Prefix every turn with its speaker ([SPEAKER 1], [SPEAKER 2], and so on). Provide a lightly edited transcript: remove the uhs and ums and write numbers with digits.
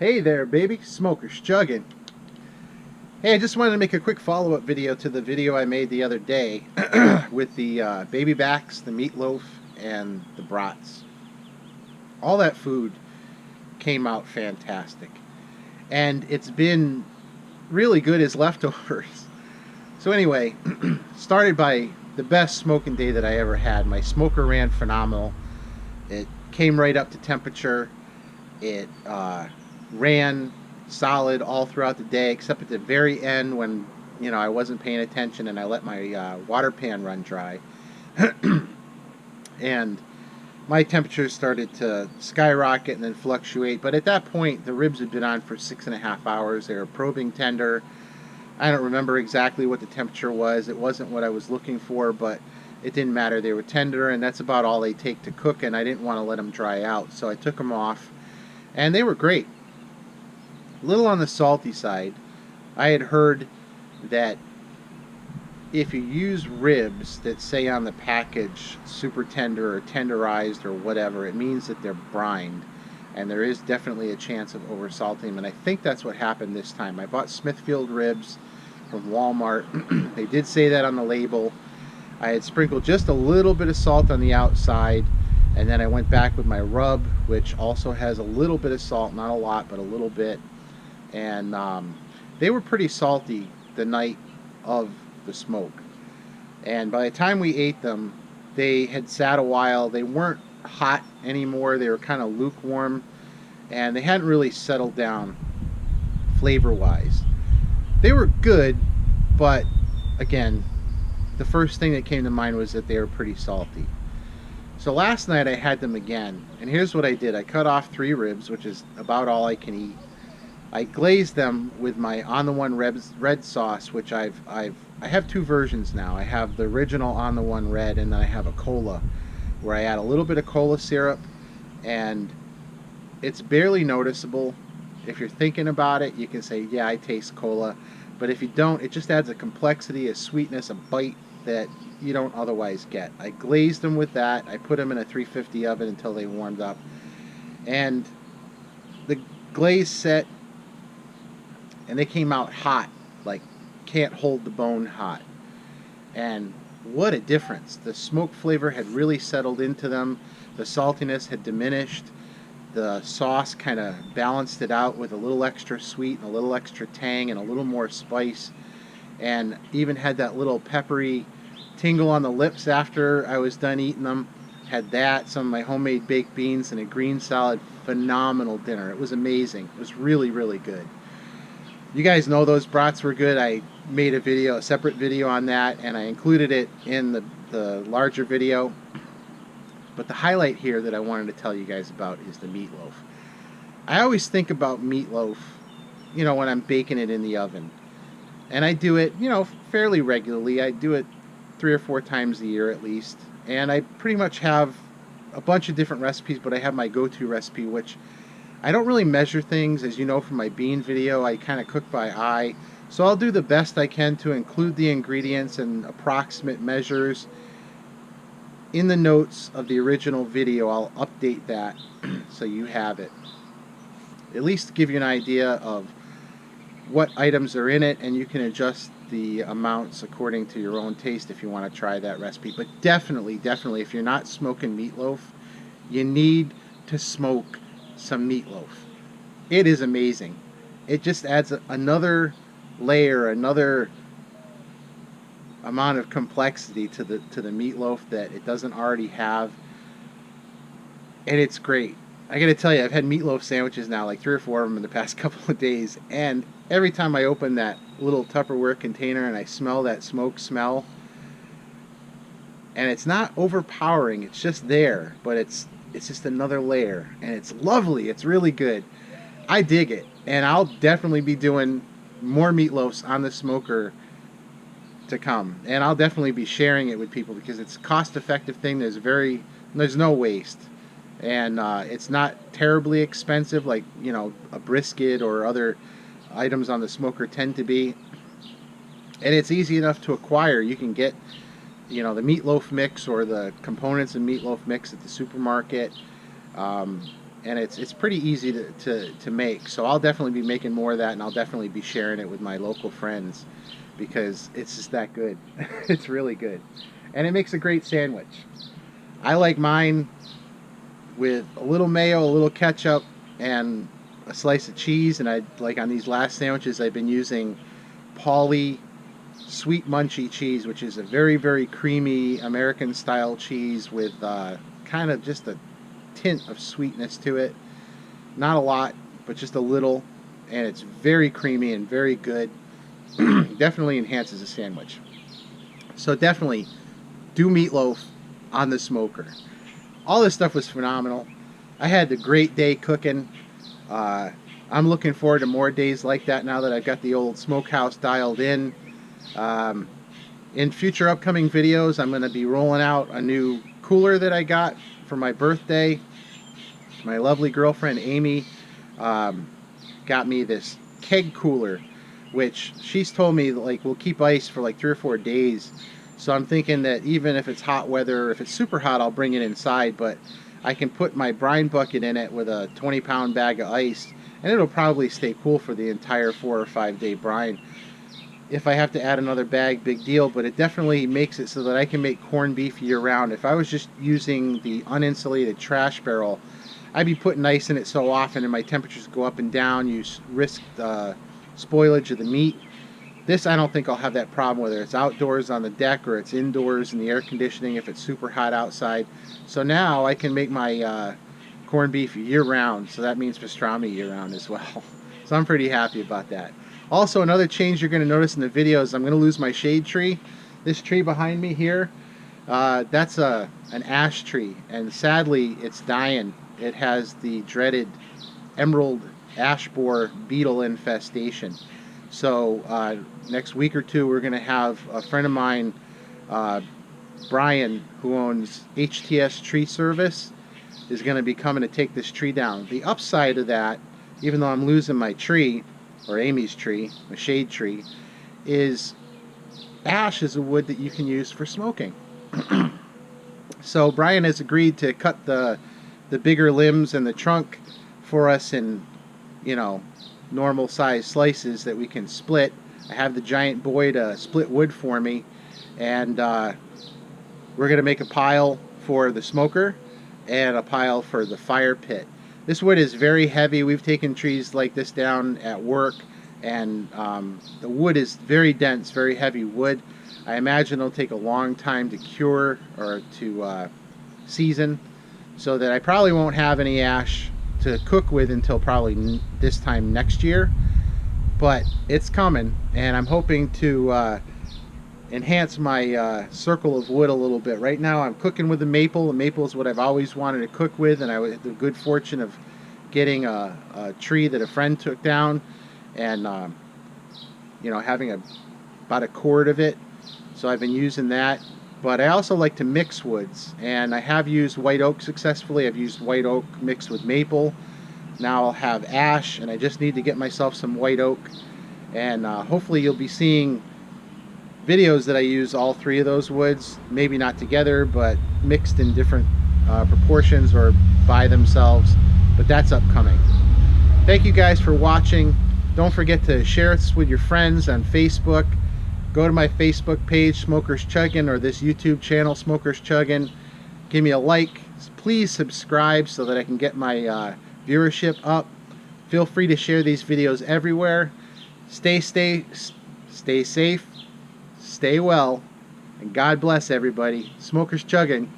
[SPEAKER 1] Hey there, baby. Smoker's chugging. Hey, I just wanted to make a quick follow-up video to the video I made the other day with the baby backs, the meatloaf, and the brats. All that food came out fantastic. And it's been really good as leftovers. So anyway, started by the best smoking day that I ever had. My smoker ran phenomenal. It came right up to temperature. It ran solid all throughout the day, except at the very end when I wasn't paying attention and I let my water pan run dry, and my temperature started to skyrocket and then fluctuate. But at that point, the ribs had been on for 6.5 hours. They were probing tender. I don't remember exactly what the temperature was. It wasn't what I was looking for, but it didn't matter. They were tender, and that's about all they take to cook, and I didn't want to let them dry out, so I took them off, and they were great. A little on the salty side. I had heard that if you use ribs that say on the package super tender or tenderized or whatever, it means that they're brined, and there is definitely a chance of oversalting them, and I think that's what happened this time. I bought Smithfield ribs from Walmart. They did say that on the label. I had sprinkled just a little bit of salt on the outside, and then I went back with my rub, which also has a little bit of salt, not a lot, but a little bit. And they were pretty salty the night of the smoke. And by the time we ate them, they had sat a while. They weren't hot anymore. They were kind of lukewarm, and they hadn't really settled down flavor-wise. They were good, but again, the first thing that came to mind was that they were pretty salty. So last night I had them again, and here's what I did. I cut off 3 ribs, which is about all I can eat. I glazed them with my On the One red sauce, which I have 2 versions now. I have the original On the One red, and then I have a cola, where I add a little bit of cola syrup, and it's barely noticeable. If you're thinking about it, you can say, yeah, I taste cola. But if you don't, it just adds a complexity, a sweetness, a bite that you don't otherwise get. I glazed them with that. I put them in a 350 oven until they warmed up. And the glaze set, and they came out hot, like can't hold the bone hot. And what a difference. The smoke flavor had really settled into them. The saltiness had diminished. The sauce kind of balanced it out with a little extra sweet and a little extra tang and a little more spice, and even had that little peppery tingle on the lips after I was done eating them. Had that, some of my homemade baked beans, and a green salad. Phenomenal dinner. It was amazing. It was really, really good. You guys know those brats were good. I made a separate video on that, and I included it in the larger video. But the highlight here that I wanted to tell you guys about is the meatloaf. I always think about meatloaf, when I'm baking it in the oven. And I do it, fairly regularly. I do it 3 or 4 times a year at least. And I pretty much have a bunch of different recipes, but I have my go-to recipe, which I don't really measure things. As you know from my bean video, I kind of cook by eye. So I'll do the best I can to include the ingredients and approximate measures in the notes of the original video. I'll update that so you have it. At least to give you an idea of what items are in it, and you can adjust the amounts according to your own taste if you want to try that recipe. But definitely, if you're not smoking meatloaf, you need to smoke some meatloaf. It is amazing. It just adds another layer, another amount of complexity to the meatloaf that it doesn't already have, and it's great. I gotta tell you, I've had meatloaf sandwiches now, like 3 or 4 of them in the past couple of days, and every time I open that little Tupperware container and I smell that smoke smell, and it's not overpowering, it's just there, but it's just another layer, and it's lovely. It's really good. I dig it, and I'll definitely be doing more meatloafs on the smoker to come, and I'll definitely be sharing it with people because it's a cost-effective thing. There's no waste, and it's not terribly expensive like a brisket or other items on the smoker tend to be, and it's easy enough to acquire. You can get the meatloaf mix or the components of meatloaf mix at the supermarket. and it's pretty easy to make. So I'll definitely be making more of that, and I'll definitely be sharing it with my local friends because it's just that good. It's really good, and it makes a great sandwich. I like mine with a little mayo, a little ketchup, and a slice of cheese. And I like on these last sandwiches I've been using Pauly sweet munchy cheese, which is a very creamy American style cheese with kind of just a tint of sweetness to it. Not a lot, but just a little, and it's very creamy and very good. Definitely enhances a sandwich. So definitely do meatloaf on the smoker. All this stuff was phenomenal. I had a great day cooking. I'm looking forward to more days like that now that I've got the old smokehouse dialed in. In future upcoming videos, I'm going to be rolling out a new cooler that I got for my birthday. My lovely girlfriend Amy got me this keg cooler, which she's told me like will keep ice for like 3 or 4 days. So I'm thinking that even if it's hot weather, if it's super hot, I'll bring it inside, but I can put my brine bucket in it with a 20-pound bag of ice, and it'll probably stay cool for the entire 4 or 5 day brine. If I have to add another bag, big deal, but it definitely makes it so that I can make corned beef year round. If I was just using the uninsulated trash barrel, I'd be putting ice in it so often and my temperatures go up and down. You risk spoilage of the meat. This, I don't think I'll have that problem, whether it's outdoors on the deck or it's indoors in the air conditioning if it's super hot outside. So now I can make my corned beef year round, so that means pastrami year round as well. So I'm pretty happy about that. Also, another change you're going to notice in the video is I'm going to lose my shade tree. This tree behind me here, that's an ash tree, and sadly it's dying. It has the dreaded emerald ash borer beetle infestation. So next week or two we're going to have a friend of mine, Brian, who owns HTS Tree Service, is going to be coming to take this tree down. The upside of that, even though I'm losing my tree, or Amy's tree, a shade tree, is ash is a wood that you can use for smoking. So Brian has agreed to cut the bigger limbs and the trunk for us in, you know, normal size slices that we can split. I have the giant boy to split wood for me, and we're going to make a pile for the smoker and a pile for the fire pit. This wood is very heavy. We've taken trees like this down at work, and the wood is very dense, very heavy wood. I imagine it'll take a long time to cure or to season, so that I probably won't have any ash to cook with until probably this time next year. But it's coming, and I'm hoping to enhance my circle of wood a little bit. Right now I'm cooking with the maple. The maple is what I've always wanted to cook with, and I had the good fortune of getting a tree that a friend took down, and you know, having about a cord of it. So I've been using that. But I also like to mix woods, and I have used white oak successfully. I've used white oak mixed with maple. Now I'll have ash, and I just need to get myself some white oak, and hopefully you'll be seeing videos that I use all three of those woods, maybe not together, but mixed in different proportions or by themselves, but that's upcoming. Thank you guys for watching. Don't forget to share this with your friends on Facebook. Go to my Facebook page, Smokers Chuggin', or this YouTube channel, Smokers Chuggin'. Give me a like. Please subscribe so that I can get my viewership up. Feel free to share these videos everywhere. Stay safe, stay well, and God bless everybody. Smokers Chuggin'.